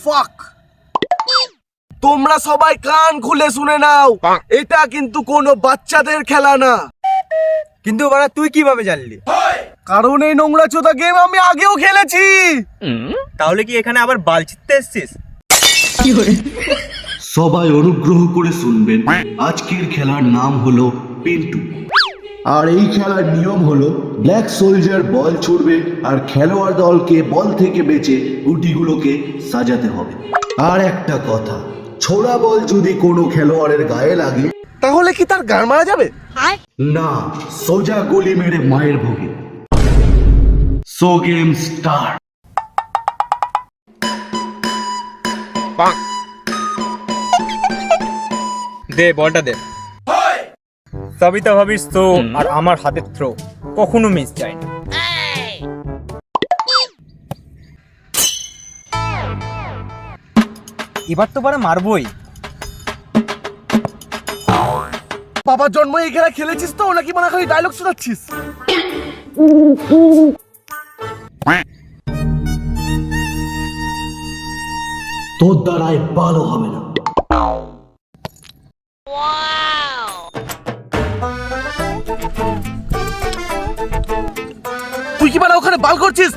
ফাক, তোমরা সবাই কান খুলে শুনে নাও, এটা কিন্তু কোনো বাচ্চাদের খেলা না। কিন্তু বাড়া তুই কিভাবে জানলি? কারণ এই নোংরা চোদা গেম আমি আগেও খেলেছি। তাহলে কি এখানে আবার বাল ছিটতে এসছিস? সবাই অনুগ্রহ করে শুনবেন, আজকের খেলার নাম হলো পিন্টু। আর এই খেলার নিয়ম হলো ব্ল্যাক সোলজার বল ছুড়বে আর খেলোয়াড় দলকে বল থেকে বেঁচে গুটিগুলোকে সাজাতে হবে। আর একটা কথা, ছোড়া বল যদি কোনো খেলোয়াড়ের গায়ে লাগে তাহলে কি তার গান মারা যাবে? না, সোজা গুলি মেরে মায়ের ভোগে। So game start. দে বলটা দে। সবিতা ভাবিস তো আর আমার হাতের থ্রো কখনো মিস যায় না। এবার তো বারে মারবই। বাবার জন্ম এই খেলা খেলেছিস তো নাকি মনে খালি ডায়লগ শোনাচ্ছিস? তোর দ্বারায় ভালো হবে না। তুই কি মানে ওখানে বাল করছিস?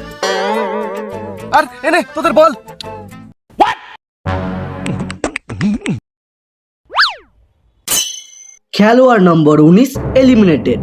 আর এনে তোদের বল। খেলোয়াড় নম্বর 19 এলিমিনেটেড।